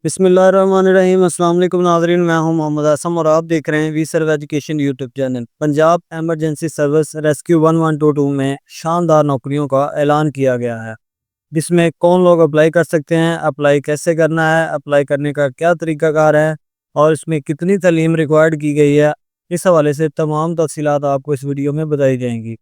बिस्मिल्लाहिर्रहमानिर्रहीम। अस्सलाम वालेकुम नाज़रीन, मैं हूं मोहम्मद आसम और आप देख रहे हैं we serve education YouTube channel. Punjab emergency service rescue 1122 में शानदार नौकरियों का ऐलान किया गया है, जिसमें कौन लोग अप्लाई कर सकते हैं, अप्लाई कैसे करना है, अप्लाई करने का क्या तरीकाकार है और इसमें कितनी तालीम रिक्वायर्ड की गई है। इस हवाले से तमाम तफसीलात आपको इस वीडियो में बताई जाएंगी।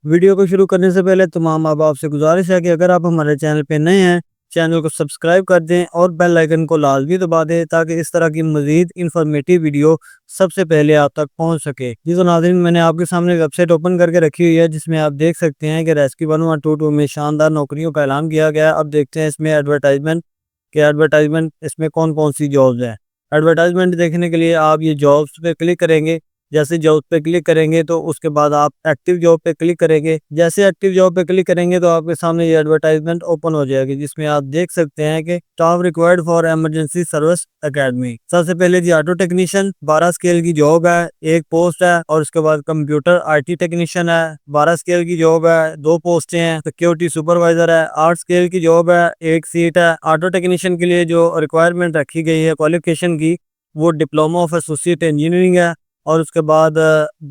वीडियो को शुरू करने से पहले तमाम माँ बाप से गुजारिश है कि अगर आप हमारे चैनल पे नए हैं, चैनल को सब्सक्राइब कर दें और बेल आइकन को लाजमी दबा दें ताकि इस तरह की मजीद इंफॉर्मेटिव वीडियो सबसे पहले आप तक पहुंच सके। जी तो नाज़रीन, मैंने आपके सामने वेबसाइट ओपन करके रखी हुई है, जिसमें आप देख सकते हैं कि रेस्क्यू 1122 में शानदार नौकरियों का ऐलान किया गया है। अब देखते हैं इसमें एडवर्टाइजमेंट इसमें कौन कौन सी जॉब्स हैं। एडवर्टाइजमेंट देखने के लिए आप ये जॉब्स पे क्लिक करेंगे। जैसे जॉब पे क्लिक करेंगे तो उसके बाद आप एक्टिव जॉब पे क्लिक करेंगे। जैसे एक्टिव जॉब पे क्लिक करेंगे तो आपके सामने ये एडवर्टाइजमेंट ओपन हो जाएगी, जिसमें आप देख सकते हैं कि staff required for emergency service academy. सबसे पहले जी ऑटो टेक्नीशियन 12 स्केल की जॉब है, एक पोस्ट है। और उसके बाद कंप्यूटर IT टेक्नीशियन है, 12 स्केल की जॉब है, 2 पोस्टें हैं। सिक्योरिटी सुपरवाइजर है, 8 स्केल की जॉब है, एक सीट है। ऑटो टेक्नीशियन के लिए जो रिक्वायरमेंट रखी गई है क्वालिफिकेशन की, वो डिप्लोमा ऑफ एसोसिएट इंजीनियरिंग है और उसके बाद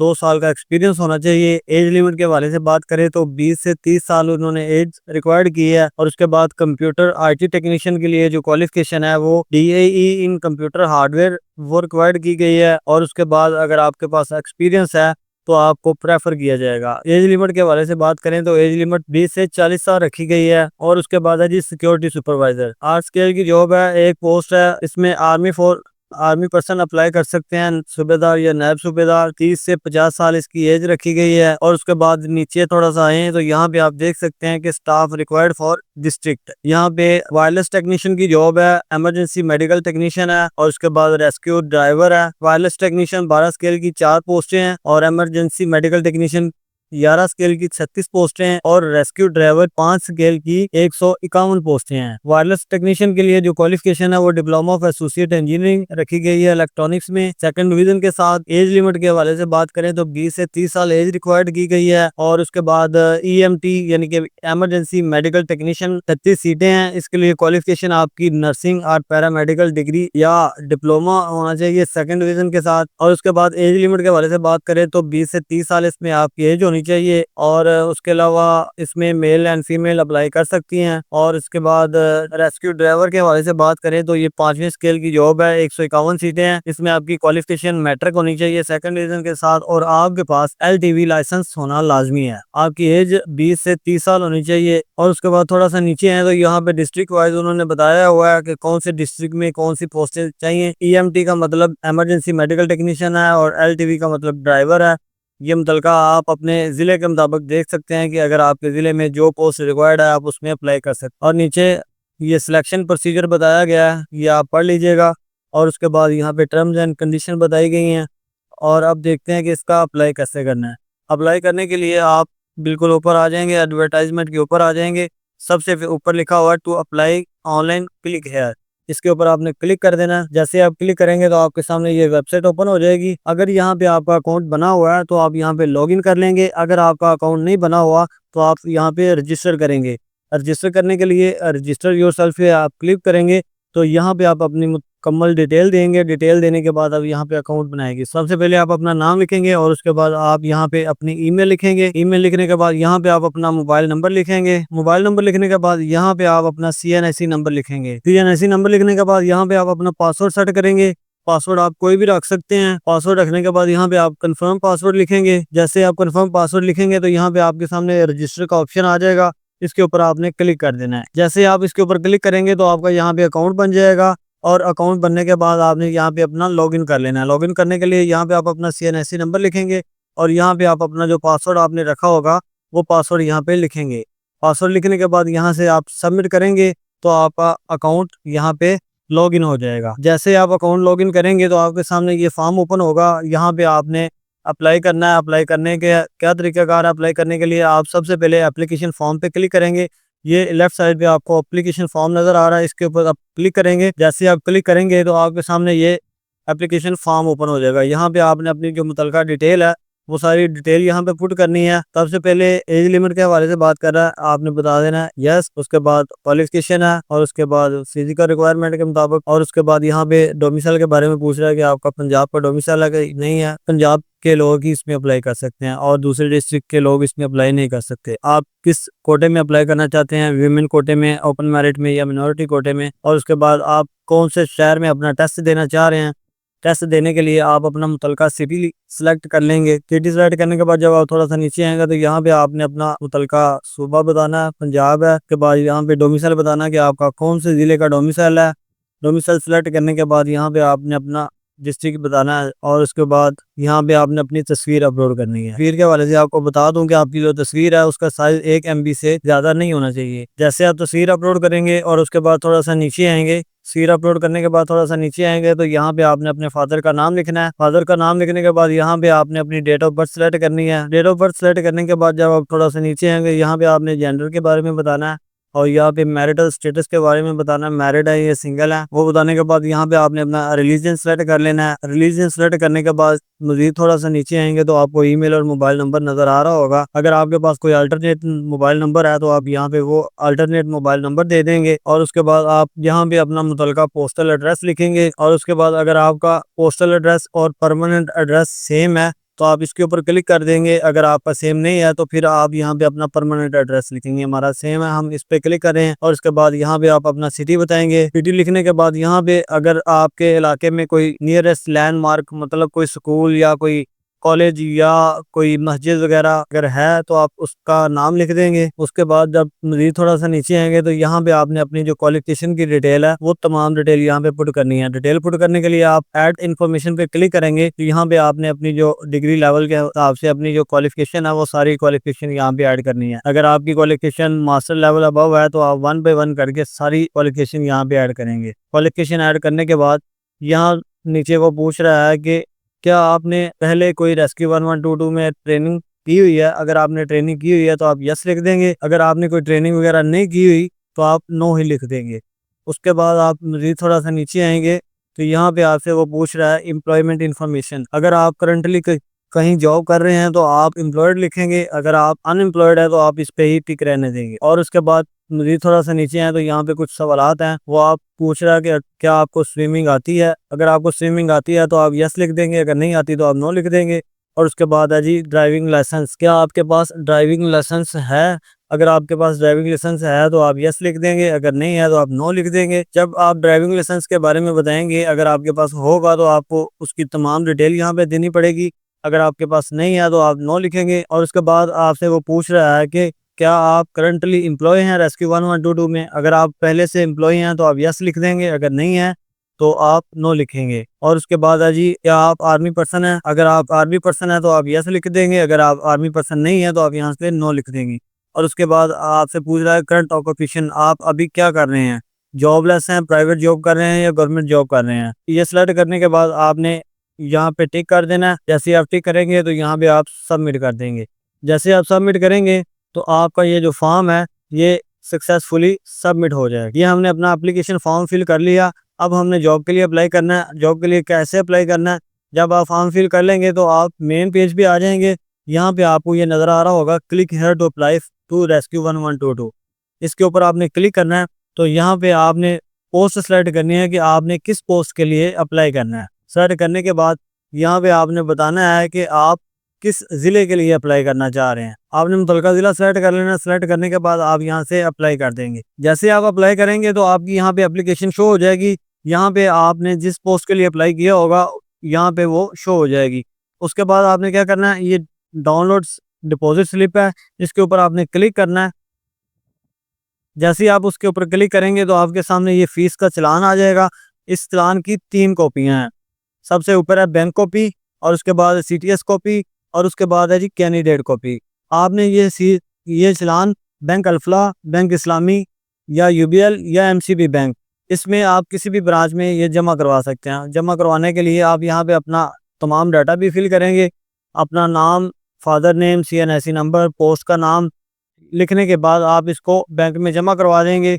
2 साल का एक्सपीरियंस होना चाहिए। एज लिमिट के हवाले से बात करें तो 20 से 30 साल उन्होंने एज रिक्वायर्ड की है। और उसके बाद कंप्यूटर IT टेक्नीशियन के लिए जो क्वालिफिकेशन है वो DAE इन कंप्यूटर हार्डवेयर वो रिक्वायर्ड की गई है। और उसके बाद अगर आपके पास एक्सपीरियंस है तो आपको प्रेफर किया जाएगा। एज लिमिट के हवाले से बात करें तो एज लिमिट 20 से 40 साल रखी गई है। और उसके बाद है जी सिक्योरिटी सुपरवाइजर, 8 स्केल की जॉब है, एक पोस्ट है। इसमें आर्मी पर्सन अप्लाई कर सकते हैं, सूबेदार या नायब सूबेदार। 30 से 50 साल इसकी एज रखी गई है। और उसके बाद नीचे थोड़ा सा आए तो यहाँ पे आप देख सकते हैं कि स्टाफ रिक्वायर्ड फॉर डिस्ट्रिक्ट। यहाँ पे वायरलेस टेक्नीशियन की जॉब है, इमरजेंसी मेडिकल टेक्नीशियन है और उसके बाद रेस्क्यू ड्राइवर है। वायरलेस टेक्नीशियन 12 स्केल की 4 पोस्टें हैं और इमरजेंसी मेडिकल टेक्नीशियन 11 स्केल की 36 पोस्टें हैं और रेस्क्यू ड्राइवर 5 स्केल की 151 पोस्टें हैं। वायरलेस टेक्नीशियन के लिए जो क्वालिफिकेशन है वो डिप्लोमा ऑफ एसोसिएट इंजीनियरिंग रखी गई है इलेक्ट्रॉनिक्स में, सेकंड डिवीजन के साथ। एज लिमिट के हवाले से बात करें तो 20 से 30 साल एज रिक्वायर्ड की गई है। और उसके बाद EMT यानी कि इमरजेंसी मेडिकल टेक्नीशियन 33 सीटें हैं। इसके लिए क्वालिफिकेशन आपकी नर्सिंग और पैरामेडिकल डिग्री या डिप्लोमा होना चाहिए सेकंड डिवीजन के साथ। और उसके बाद एज लिमिट के हवाले से बात करें तो 20 से 30 साल इसमें आपकी एज होनी चाहिए। और उसके अलावा इसमें मेल एंड फीमेल अप्लाई कर सकती हैं। और इसके बाद रेस्क्यू ड्राइवर के हवाले से बात करें तो ये 5वीं स्केल की जॉब है, 151 सीटें हैं। इसमें आपकी क्वालिफिकेशन मैट्रिक होनी चाहिए सेकंड डिवीजन के साथ और आपके पास LTV लाइसेंस होना लाजमी है। आपकी एज 20 से 30 साल होनी चाहिए। और उसके बाद थोड़ा सा नीचे है तो यहाँ पे डिस्ट्रिक्ट वाइज उन्होंने बताया हुआ है कि कौन से डिस्ट्रिक्ट में कौन सी पोस्टें चाहिए। EMT का मतलब इमरजेंसी मेडिकल टेक्नीशियन है और LTV का मतलब ड्राइवर है। ये मुतलका आप अपने ज़िले के मुताबिक देख सकते हैं कि अगर आपके ज़िले में जो पोस्ट रिक्वायर्ड है आप उसमें अप्लाई कर सकते हैं। और नीचे ये सिलेक्शन प्रोसीजर बताया गया है, ये आप पढ़ लीजिएगा। और उसके बाद यहाँ पे टर्म्स एंड कंडीशन बताई गई हैं। और अब देखते हैं कि इसका अप्लाई कैसे करना है। अप्लाई करने के लिए आप बिल्कुल ऊपर आ जाएंगे, एडवर्टाइजमेंट के ऊपर आ जाएंगे। सबसे ऊपर लिखा हुआ है to apply online, click here. इसके ऊपर आपने क्लिक कर देना है। जैसे आप क्लिक करेंगे तो आपके सामने ये वेबसाइट ओपन हो जाएगी। अगर यहाँ पे आपका अकाउंट बना हुआ है तो आप यहाँ पे लॉगिन कर लेंगे। अगर आपका अकाउंट नहीं बना हुआ तो आप यहाँ पे रजिस्टर करेंगे। रजिस्टर करने के लिए रजिस्टर योरसेल्फ पे आप क्लिक करेंगे तो यहाँ पे आप अपनी मुकम्मल डिटेल देंगे। डिटेल देने के बाद आप यहाँ पे अकाउंट बनाएंगे। सबसे पहले आप अपना नाम लिखेंगे और उसके बाद आप यहाँ पे अपनी ईमेल लिखेंगे। ईमेल लिखने के बाद यहाँ पे आप अपना मोबाइल नंबर लिखेंगे। मोबाइल नंबर लिखने के बाद यहाँ पे आप अपना CNSE नंबर लिखेंगे। CNSE नंबर लिखने के बाद यहाँ पे आप अपना पासवर्ड सेट करेंगे। पासवर्ड आप कोई भी रख सकते हैं। पासवर्ड रखने के बाद यहाँ पे आप कंफर्म पासवर्ड लिखेंगे। जैसे आप कंफर्म पासवर्ड लिखेंगे तो यहाँ पे आपके सामने रजिस्टर का ऑप्शन आ जाएगा, इसके ऊपर आपने क्लिक कर देना है। जैसे आप इसके ऊपर क्लिक करेंगे तो आपका यहाँ पे अकाउंट बन जाएगा। और अकाउंट बनने के बाद आपने यहाँ पे अपना लॉगिन कर लेना है। लॉगिन करने के लिए यहाँ पे आप अपना CNSE नंबर लिखेंगे और यहाँ पे आप अपना जो पासवर्ड आपने रखा होगा वो पासवर्ड यहाँ पे लिखेंगे। पासवर्ड लिखने के बाद यहाँ से आप सबमिट करेंगे तो आपका अकाउंट यहाँ पे लॉगिन हो जाएगा। जैसे आप अकाउंट लॉगिन करेंगे तो आपके सामने ये फॉर्म ओपन होगा। यहाँ पे आपने अप्लाई करना है। अप्लाई करने के क्या तरीकाकार है, अप्लाई करने के लिए आप सबसे पहले एप्लीकेशन फॉर्म पे क्लिक करेंगे। ये लेफ्ट साइड पे आपको एप्लीकेशन फॉर्म नजर आ रहा है, इसके ऊपर आप क्लिक करेंगे। जैसे आप क्लिक करेंगे तो आपके सामने ये एप्लीकेशन फॉर्म ओपन हो जाएगा। यहाँ पे आपने अपनी जो मुतलका डिटेल है वो सारी डिटेल यहाँ पे पुट करनी है। सबसे पहले एज लिमिट के हवाले से बात कर रहा है, आपने बता देना है यस। उसके बाद क्वालिफिकेशन है और उसके बाद फिजिकल रिक्वायरमेंट के मुताबिक, और उसके बाद यहाँ पे डोमिसाइल के बारे में पूछ रहा है कि आपका पंजाब का डोमिसाइल है कि नहीं है। पंजाब के लोग ही इसमें अप्लाई कर सकते हैं और दूसरे डिस्ट्रिक्ट के लोग इसमें अप्लाई नहीं कर सकते। आप किस कोटे में अप्लाई करना चाहते हैं, वीमेन कोटे में, ओपन मेरिट में या मिनोरिटी कोटे में, और उसके बाद आप कौन से शहर में अपना टेस्ट देना चाह रहे हैं। टेस्ट देने के लिए आप अपना मुतलका सिटी सिलेक्ट कर लेंगे। सिटी सेलेक्ट करने के बाद जब आप थोड़ा सा नीचे आएंगे तो यहाँ पे आपने अपना मुतलका सूबा बताना है, पंजाब है। उसके बाद यहाँ पे डोमिसाइल बताना है कि आपका कौन से ज़िले का डोमिसाइल है। डोमिसाइल सेलेक्ट करने के बाद यहाँ पे आपने अपना डिस्ट्रिक्ट बताना है और उसके बाद यहाँ पे आपने अपनी तस्वीर अपलोड करनी है। तस्वीर के हवाले से आपको बता दूं कि आपकी जो तस्वीर है उसका साइज 1 MB से ज़्यादा नहीं होना चाहिए। जैसे आप तस्वीर अपलोड करेंगे और उसके बाद थोड़ा सा नीचे आएंगे, तस्वीर अपलोड करने के बाद थोड़ा सा नीचे आएंगे तो यहाँ पे आपने अपने फादर का नाम लिखना है। फादर का नाम लिखने के बाद यहाँ पे आपने अपनी डेट ऑफ बर्थ सेलेक्ट करनी है। डेट ऑफ बर्थ सेलेक्ट करने के बाद जब आप थोड़ा सा नीचे आएंगे यहाँ पे आपने जेंडर के बारे में बताना है और यहाँ पे मैरिटल स्टेटस के बारे में बताना है, मैरिड है या सिंगल है। वो बताने के बाद यहाँ पे आपने अपना रिलीजन सेलेक्ट कर लेना है। रिलीजन सेलेक्ट करने के बाद मजीद थोड़ा सा नीचे आएंगे तो आपको ईमेल और मोबाइल नंबर नजर आ रहा होगा। अगर आपके पास कोई अल्टरनेट मोबाइल नंबर है तो आप यहाँ पे वो अल्टरनेट मोबाइल नंबर दे देंगे और उसके बाद आप यहाँ पे अपना मुतलका पोस्टल एड्रेस लिखेंगे। और उसके बाद अगर आपका पोस्टल एड्रेस और परमानेंट एड्रेस सेम है तो आप इसके ऊपर क्लिक कर देंगे। अगर आपका सेम नहीं है तो फिर आप यहाँ पे अपना परमानेंट एड्रेस लिखेंगे, हमारा सेम है, हम इस पे क्लिक करें। और उसके बाद यहाँ पे आप अपना सिटी बताएंगे। सिटी लिखने के बाद यहाँ पे अगर आपके इलाके में कोई नियरेस्ट लैंडमार्क मतलब कोई स्कूल या कोई कॉलेज या कोई मस्जिद वगैरह अगर है तो आप उसका नाम लिख देंगे। उसके बाद जब मजीद थोड़ा सा नीचे आएंगे तो यहाँ पे आपने अपनी जो क्वालिफिकेशन की डिटेल है वो तमाम डिटेल यहाँ पे पुट करनी है। डिटेल पुट करने के लिए आप ऐड इन्फॉर्मेशन पे क्लिक करेंगे तो यहाँ पे आपने अपनी जो डिग्री लेवल के हिसाब से अपनी जो क्वालिफिकेशन है वो सारी क्वालिफिकेशन यहाँ पे ऐड करनी है। अगर आपकी क्वालिफिकेशन मास्टर लेवल अबव है तो आप 1 by 1 करके सारी क्वालिफिकेशन यहाँ पे ऐड करेंगे। क्वालिफिकेशन ऐड करने के बाद यहाँ नीचे वो पूछ रहा है कि क्या आपने पहले कोई रेस्क्यू 1122 में ट्रेनिंग की हुई है। अगर आपने ट्रेनिंग की हुई है तो आप यस लिख देंगे। अगर आपने कोई ट्रेनिंग वगैरह नहीं की हुई तो आप नो ही लिख देंगे। उसके बाद आप मज़ीद थोड़ा सा नीचे आएंगे तो यहाँ पे आपसे वो पूछ रहा है एम्प्लॉयमेंट इन्फॉर्मेशन। अगर आप करंटली कहीं जॉब कर रहे हैं तो आप एम्प्लॉयड लिखेंगे। अगर आप अनएम्प्लॉयड है तो आप इस पे ही टिक रहने देंगे। और उसके बाद मज़ीद थोड़ा सा नीचे आए तो यहाँ पे कुछ सवालात हैं, वो आप पूछ रहा है कि क्या आपको स्विमिंग आती है। अगर आपको स्विमिंग आती है तो आप यस लिख देंगे, अगर नहीं आती तो आप नो लिख देंगे। और उसके बाद है जी ड्राइविंग लाइसेंस, क्या आपके पास ड्राइविंग लाइसेंस है। अगर आपके पास ड्राइविंग लाइसेंस है तो आप यस लिख देंगे, अगर नहीं है तो आप नो लिख देंगे। जब आप ड्राइविंग लाइसेंस के बारे में बताएंगे, अगर आपके पास होगा तो आपको उसकी तमाम डिटेल यहाँ पे देनी पड़ेगी। अगर आपके पास नहीं है तो आप नो लिखेंगे। और उसके बाद आपसे वो पूछ रहा है कि क्या आप करंटली एम्प्लॉय हैं रेस्क्यू 1122 में। अगर आप पहले से एम्प्लॉय हैं तो आप यस लिख देंगे, अगर नहीं है तो आप नो लिखेंगे। और उसके बाद है जी क्या आप आर्मी पर्सन हैं। अगर आप आर्मी पर्सन है तो आप यस लिख देंगे, अगर आप आर्मी पर्सन नहीं है तो आप यहाँ से नो लिख देंगे। और उसके बाद आपसे पूछ रहा है करंट ऑक्यूपेशन, आप अभी क्या कर रहे हैं, जॉबलेस हैं, प्राइवेट जॉब कर रहे हैं या गवर्नमेंट जॉब कर रहे हैं। ये सेलेक्ट करने के बाद आपने यहाँ पे टिक कर देना है। जैसे आप टिक करेंगे तो यहाँ पे आप सबमिट कर देंगे। जैसे आप सबमिट करेंगे तो आपका ये जो फॉर्म है ये सक्सेसफुली सबमिट हो जाएगा। ये हमने अपना एप्लीकेशन फॉर्म फिल कर लिया। अब हमने जॉब के लिए अप्लाई करना है। जॉब के लिए कैसे अप्लाई करना है, जब आप फॉर्म फिल कर लेंगे तो आप मेन पेज पे आ जाएंगे। यहाँ पे आपको ये नज़र आ रहा होगा click here to apply to rescue 1122। इसके ऊपर आपने क्लिक करना है। तो यहाँ पे आपने पोस्ट सेलेक्ट करनी है कि आपने किस पोस्ट के लिए अप्लाई करना है। सेलेक्ट करने के बाद यहाँ पे आपने बताना है कि आप किस ज़िले के लिए अप्लाई करना चाह रहे हैं। आपने मुतलका ज़िला सेलेक्ट कर लेना। सेलेक्ट करने के बाद आप यहाँ से अप्लाई कर देंगे। जैसे आप अप्लाई करेंगे तो आपकी यहाँ पे एप्लीकेशन शो हो जाएगी। यहाँ पे आपने जिस पोस्ट के लिए अप्लाई किया होगा यहाँ पे वो शो हो जाएगी। उसके बाद आपने क्या करना है, ये डाउनलोड डिपॉजिट स्लिप है, इसके ऊपर आपने क्लिक करना है। जैसे ही आप उसके ऊपर क्लिक करेंगे तो आपके सामने ये फीस का चालान आ जाएगा। इस चालान की 3 कॉपियाँ हैं। सबसे ऊपर है बैंक कॉपी और उसके बाद CTS कॉपी और उसके बाद है जी कैंडिडेट कॉपी। आपने ये चालान बैंक अल्फला, बैंक इस्लामी या UBL या MCB बैंक, इसमें आप किसी भी ब्रांच में ये जमा करवा सकते हैं। जमा करवाने के लिए आप यहाँ पे अपना तमाम डाटा भी फिल करेंगे। अपना नाम, father name, CNIC number, post का नाम लिखने के बाद आप इसको बैंक में जमा करवा देंगे।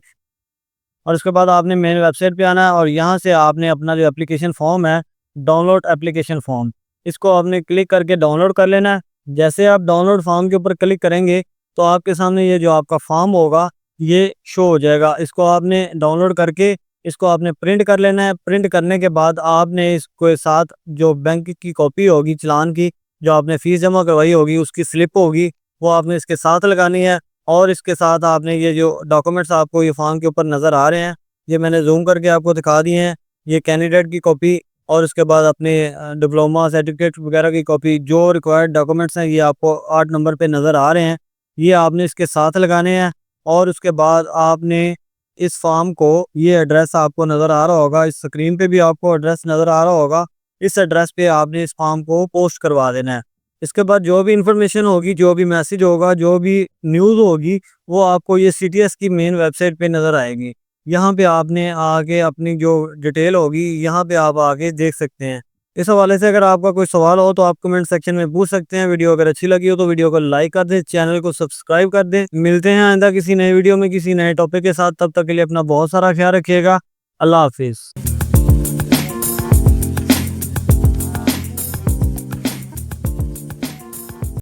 और उसके बाद आपने मेन वेबसाइट पे आना है और यहाँ से आपने अपना जो एप्लीकेशन फॉर्म है, डाउनलोड एप्लीकेशन फॉर्म, इसको आपने क्लिक करके डाउनलोड कर लेना है। जैसे आप डाउनलोड फॉर्म के ऊपर क्लिक करेंगे तो आपके सामने ये जो आपका फॉर्म होगा ये शो हो जाएगा। इसको आपने डाउनलोड करके इसको आपने प्रिंट कर लेना है। प्रिंट करने के बाद आपने इसको साथ जो बैंक की कॉपी होगी चालान की, जो आपने फीस जमा करवाई होगी उसकी स्लिप होगी, वो आपने इसके साथ लगानी है। और इसके साथ आपने ये जो डॉक्यूमेंट्स आपको ये फॉर्म के ऊपर नज़र आ रहे हैं, ये मैंने जूम करके आपको दिखा दिए हैं। ये कैंडिडेट की कॉपी और उसके बाद अपने डिप्लोमा सर्टिफिकेट वगैरह की कॉपी, जो रिक्वायर्ड डॉक्यूमेंट्स हैं ये आपको 8 नंबर पे नज़र आ रहे हैं, ये आपने इसके साथ लगाने हैं। और उसके बाद आपने इस फॉर्म को, ये एड्रेस आपको नज़र आ रहा होगा, इस स्क्रीन पे भी आपको एड्रेस नज़र आ रहा होगा, इस एड्रेस पे आपने इस फॉर्म को पोस्ट करवा देना है। इसके बाद जो भी इंफॉर्मेशन होगी, जो भी मैसेज होगा, जो भी न्यूज़ होगी, वो आपको ये सीटीएस की मेन वेबसाइट पे नज़र आएगी। यहाँ पे आपने आके अपनी जो डिटेल होगी यहाँ पे आप आके देख सकते हैं। इस हवाले से अगर आपका कोई सवाल हो तो आप कमेंट सेक्शन में पूछ सकते हैं। वीडियो अगर अच्छी लगी हो तो वीडियो को लाइक कर दें, चैनल को सब्सक्राइब कर दें। मिलते हैं आइंदा किसी नए वीडियो में किसी नए टॉपिक के साथ। तब तक के लिए अपना बहुत सारा ख्याल रखिएगा। अल्लाह हाफिज़।